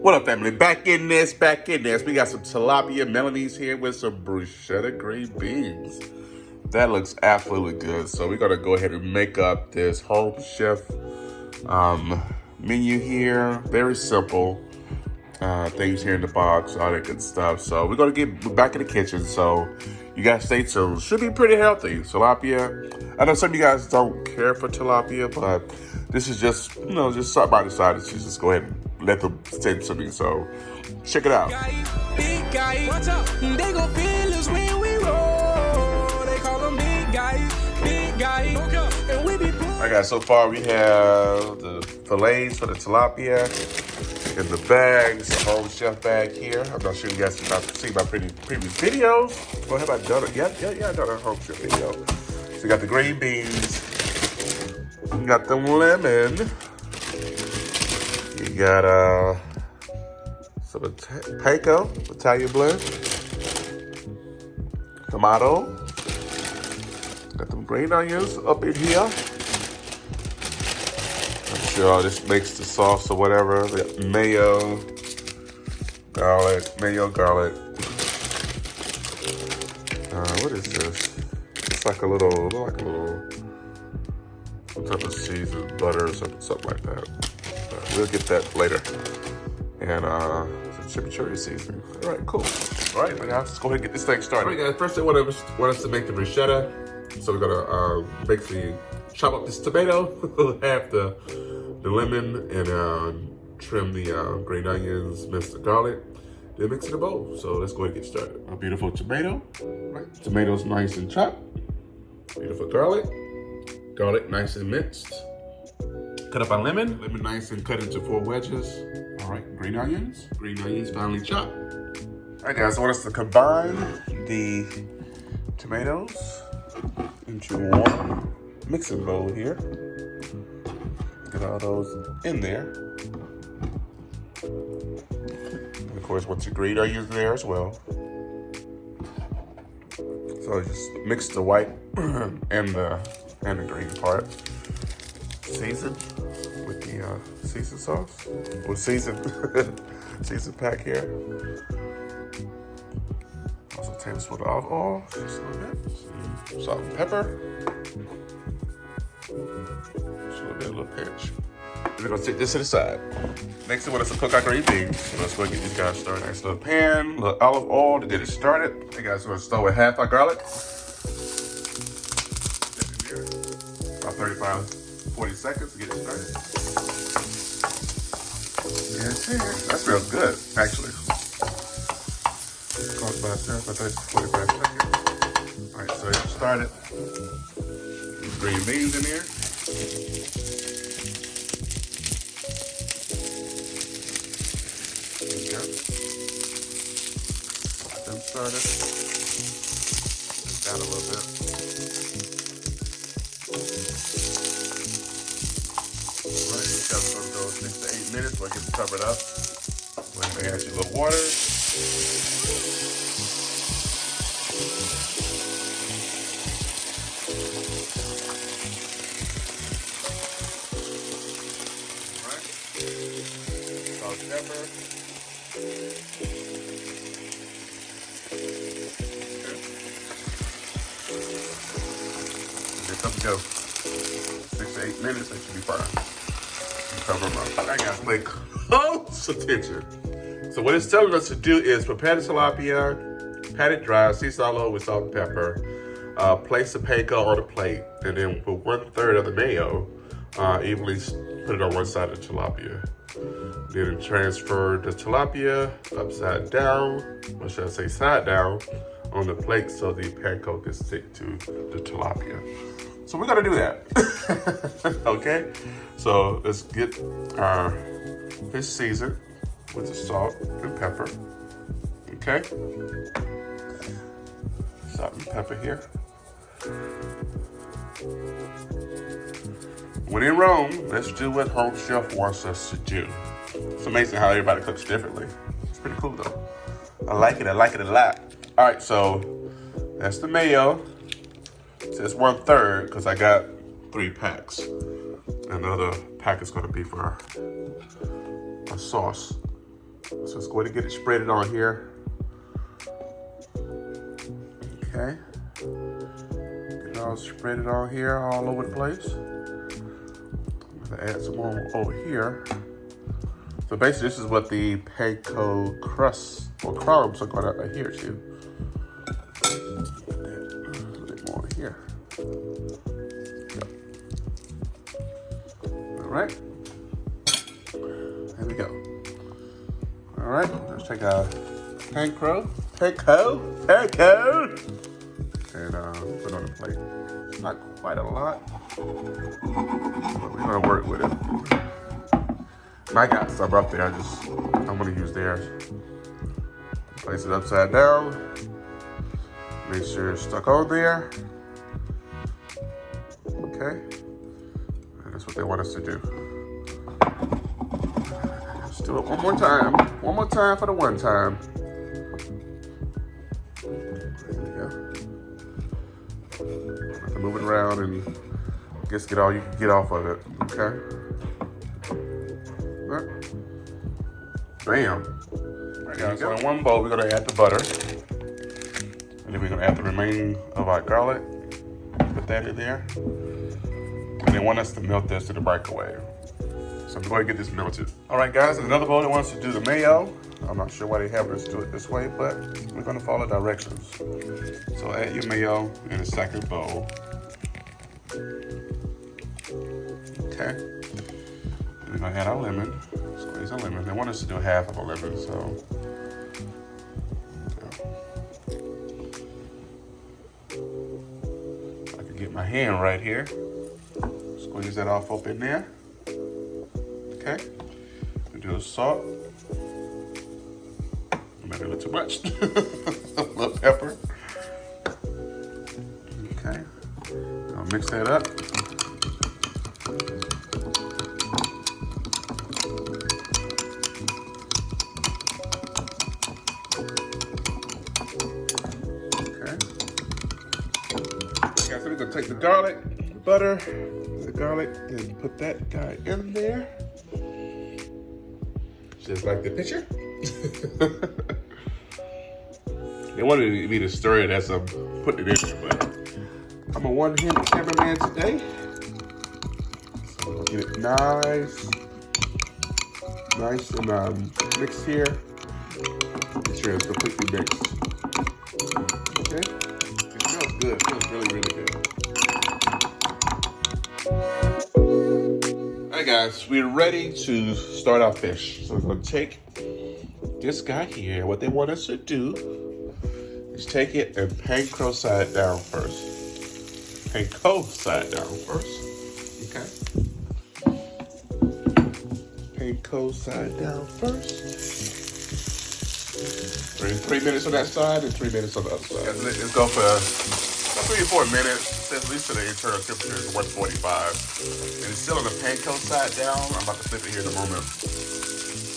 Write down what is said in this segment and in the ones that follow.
What up, family? Back in this. We got some Tilapia Milanese here with some Bruschetta green beans. That looks absolutely good. So we're gonna go ahead and make up this home chef menu here. Very simple. Things here in the box, all that good stuff. So we're gonna get back in the kitchen. So you guys stay tuned. Should be pretty healthy. Tilapia. I know some of you guys don't care for tilapia, but this is just, just something I decided to just go ahead and let them say to me. So check it out. Big guy, watch out. They gon' feel us when we roll. They call them big guys, big guy. And we be All right, guys, so far we have the fillets for the tilapia in the bags, the home chef bag here. I'm not sure you guys have seen my previous videos. Well, have I done it? Yeah, I done a home chef video. So you got the green beans, you got the lemon, you got some panko, Italian blend, tomato, got them green onions up in here. I'm sure I'll just mix the sauce or whatever. We got mayo, garlic. What is this? It's like a little, some type of seasoned butter or something like that. We'll get that later. And some chimichurri seasoning. All right, cool. All right, let's go ahead and get this thing started. All right, guys, first they want us to make the bruschetta. So we're gonna basically chop up this tomato, half the lemon, and trim the green onions, mince the garlic, then mix in a bowl. So let's go ahead and get started. A beautiful tomato, right? Tomatoes nice and chopped. Beautiful garlic nice and minced. Cut up our lemon nice and cut into 4 wedges. All right, green onions finely chopped. All right, guys, I want us to combine the tomatoes into one mixing bowl here. Get all those in there. And of course, once your green onions there as well. So just mix the white and the green part. Season with the season sauce, or season pack here. Also a tablespoon of olive oil, just a little bit. Salt and pepper. Just a little pinch. We're gonna take this to the side. Next thing, we want us to cook our green beans. So let's go and get these guys started. Nice little pan, a little olive oil to get it started. Hey guys, we're gonna start with half our garlic. About 35-40 seconds to get it started. Yes, that smells good, actually. Cost by itself, I think 45 seconds. All right, so get started. These green beans in here. There you go. Get them started. Just down a little bit. It's going to go 6 to 8 minutes while it gets covered up. Go ahead and add your little water. Alright. Salt and pepper. Okay. Here comes go. 6 to 8 minutes, that should be fine. Cover them up. I gotta pay close attention. So what it's telling us to do is prepare the tilapia, pat it dry, season all over with salt and pepper, place the panko on a plate, and then put 1/3 of the mayo, evenly put it on one side of the tilapia. Then transfer the tilapia upside down, or should I say side down, on the plate so the panko can stick to the tilapia. So we're gonna do that, okay? So let's get our fish seasoned with the salt and pepper, okay? Salt and pepper here. When in Rome, let's do what home chef wants us to do. It's amazing how everybody cooks differently. It's pretty cool though. I like it a lot. All right, so that's the mayo. It says 1/3 because I got 3 packs. Another pack is gonna be for our sauce. So let's go ahead and get it spread on here. Okay. Get it all spread on here, all over the place. I'm gonna add some more over here. So basically, this is what the panko crust or crumbs are gonna adhere to. A little bit more over here. All right. There we go. All right, let's take our panko, and put it on the plate. It's not quite a lot, but we're gonna work with it. And I got some up there. I'm gonna use theirs. Place it upside down. Make sure it's stuck on there. Okay, and that's what they want us to do. Let's do it one more time. One more time for the one time. There we go. Have to move it around and just get all you can get off of it. Okay. Bam. Right, guys, so in one bowl, we're gonna add the butter. And then we're gonna add the remaining of our garlic. Put that in there. And they want us to melt this to the microwave. So I'm going to get this melted. All right, guys, in another bowl, they want us to do the mayo. I'm not sure why they have us do it this way, but we're gonna follow directions. So add your mayo in a second bowl. Okay. And we're gonna add our lemon. Squeeze our lemon. They want us to do half of a lemon, so. I can get my hand right here. Squeeze that off up in there. Okay. We do the salt. Maybe a little too much. A little pepper. Okay. I'll mix that up. So we're gonna take the garlic, the butter, the garlic, and put that guy in there. Just like the picture. They wanted me to stir it as I'm putting it in there, but I'm a one-handed cameraman today. So we'll get it nice and mixed here. Make sure it's completely mixed. Okay. It smells good. It smells really, really good. Alright guys, we're ready to start our fish. So we're going to take this guy here. What they want us to do is take it and panko side down first. Panko side down first. Okay. Panko side down first. 3 minutes on that side and 3 minutes on the other side. Yeah, let's go for about 3 or 4 minutes. At least the internal temperature is 145. And it's still on the panko side down. I'm about to flip it here in a moment.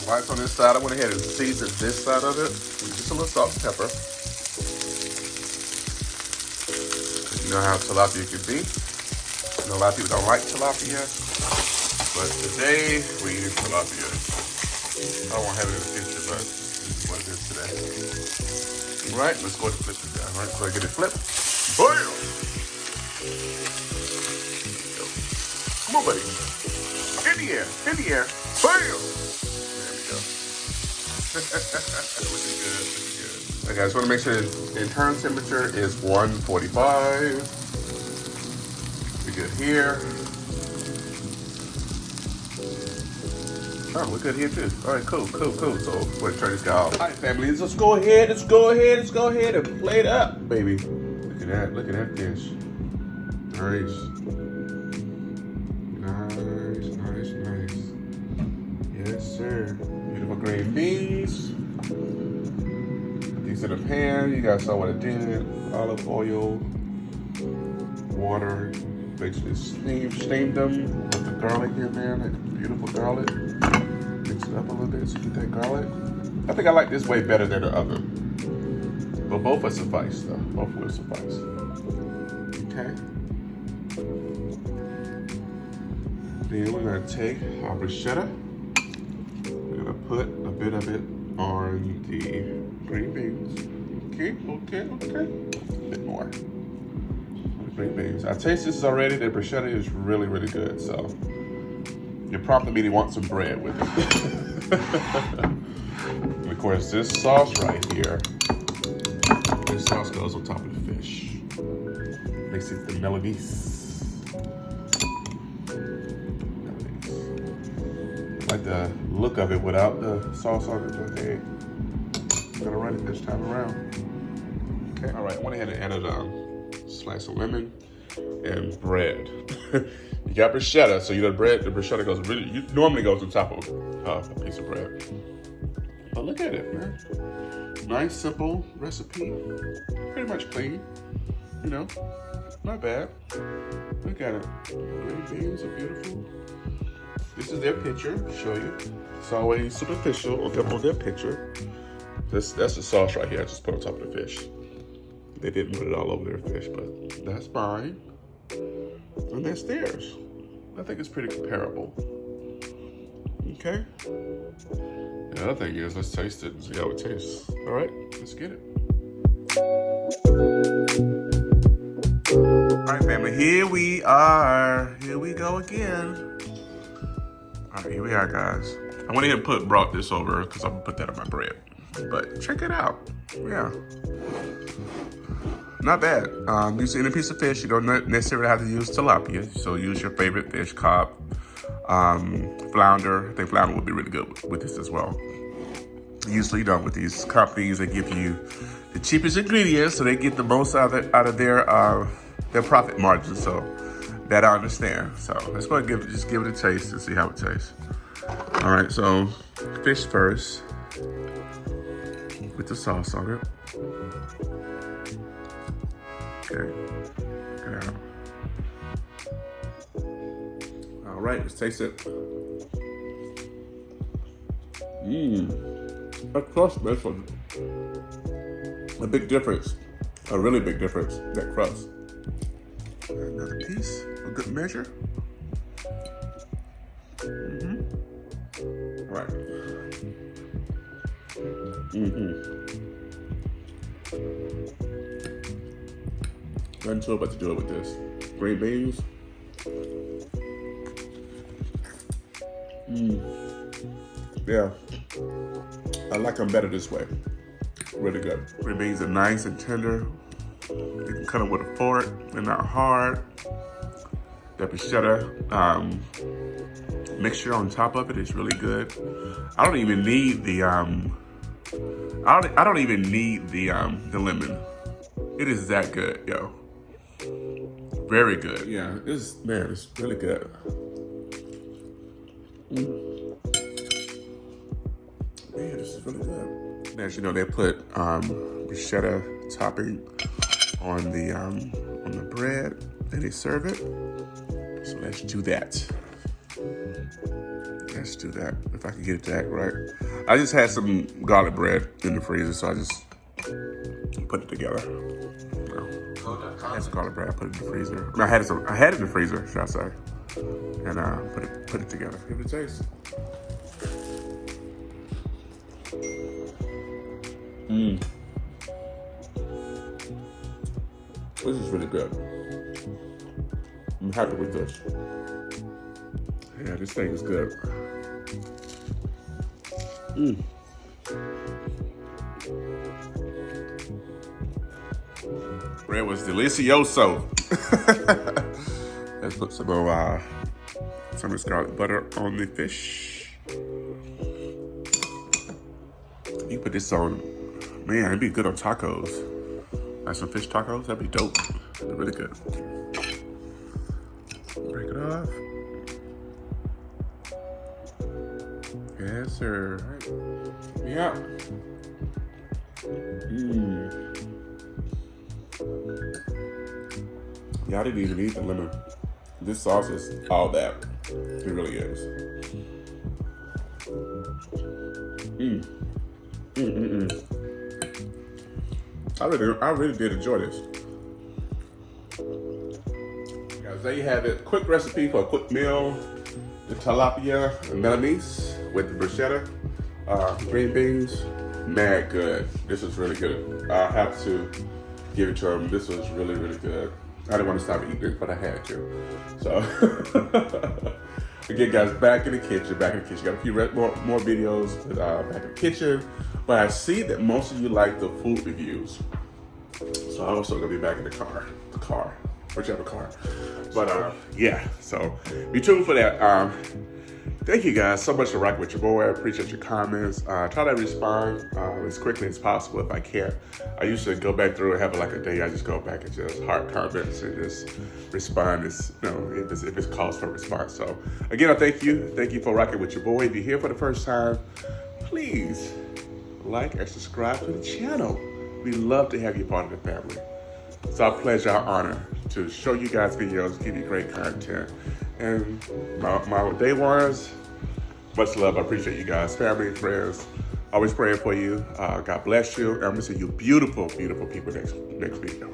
While it's on this side, I went ahead and seasoned this side of it with just a little salt and pepper. You know how tilapia can be. You know, a lot of people don't like tilapia, but today we're eating tilapia. I won't have it in the future, but this is what it is today. All right, let's go ahead and flip it down. All right, so I get it flipped. Bam! Come on, buddy. In the air, in the air. Bam! There we go. Looking good, looking good. All right, guys, want to make sure the internal temperature is 145. We're good here. Oh, we're good here too. All right, cool. So we're gonna turn this guy off. All right, family, let's go ahead and plate it up, baby. Look at that fish. Nice. Yes, sir. Beautiful green beans. Put these in a pan. You guys saw what I did. Olive oil, water. Basically steamed them with the garlic in there. That beautiful garlic. Mix it up a little bit so you get that garlic. I think I like this way better than the other. But both will suffice though. Both will suffice. Okay. Then we're gonna take our bruschetta. We're gonna put a bit of it on the green beans. Okay. A bit more. The green beans. I taste this already. The bruschetta is really, really good. So you're prompting me to want some bread with it. And of course, this sauce right here. This sauce goes on top of the fish. Makes it the Milanese. I like the look of it without the sauce on it, but hey, I'm gonna run it this time around. Okay, all right, I went ahead and added a slice of lemon and bread. You got bruschetta, so you know the bruschetta normally goes on top of a piece of bread. But look at it, man. Nice, simple recipe. Pretty much clean, you know, not bad. Look at it. Green beans are beautiful. This is their picture, show you. It's always superficial on their picture. That's the sauce right here I just put on top of the fish. They didn't put it all over their fish, but that's fine. And that's theirs. I think it's pretty comparable. Okay? The other thing is, let's taste it and see how it tastes. All right, let's get it. All right, family, here we are. Here we go again. All right, here we are, guys. I went ahead and brought this over because I'm gonna put that on my bread. But check it out. Yeah. Not bad. Using any piece of fish, you don't necessarily have to use tilapia. So use your favorite fish, cod, flounder. I think flounder would be really good with this as well. Usually don't with these companies. They give you the cheapest ingredients, so they get the most out of their profit margin. So that I understand. So let's go and just give it a taste and see how it tastes. All right, so fish first with the sauce on it. Okay, check it out. All right, let's taste it. That crust makes a big difference. A really big difference, that crust. Another piece, a good measure. All right. Nothing to it but to do it with this. Green beans. Yeah. I like them better this way. Really good. Green beans are nice and tender. You can cut them with a fork. They're not hard. The bruschetta mixture on top of it is really good. I don't even need the the lemon. It is that good, yo. Very good. Yeah, it's really good. Man, this is really good. As you know, they put bruschetta topping on the bread, and they serve it. So let's do that. Let's do that. If I can get it that right. I just had some garlic bread in the freezer, so I just put it together. I had some garlic bread. I put it in the freezer. I had it in the freezer, should I say? And put it together. Give it a taste. This is really good. I'm happy with this. Yeah, this thing is good. Bread was delicioso. Let's put some of this garlic butter on the fish. You put this on, man, it'd be good on tacos. Like some fish tacos, that'd be dope. That'd be really good. Break it off. Yes, sir. All right. Yeah. Yeah, I didn't even need the lemon. This sauce is all that. It really is. I really did enjoy this. Guys, there you have it. Quick recipe for a quick meal. The Tilapia Milanese with the bruschetta green beans, mad good. This is really good. I have to give it to them. This was really, really good. I didn't want to stop eating it, but I had to. So, again, guys, back in the kitchen. Got a few more videos back in the kitchen. But I see that most of you like the food reviews. So I'm also gonna be back in the car, whichever car. But yeah, so be tuned for that. Thank you guys so much for rocking with your boy. I appreciate your comments. Try to respond as quickly as possible if I can. I usually go back through and have like a day. I just go back and just heart comments and just respond as, you know, if it's calls for response. So again, I thank you. Thank you for rocking with your boy. If you're here for the first time, please like and subscribe to the channel. We love to have you part of the family. It's our pleasure, our honor to show you guys videos, give you great content. And my day ones, much love. I appreciate you guys, family, friends. Always praying for you. God bless you. And I'm gonna see you beautiful, beautiful people next video.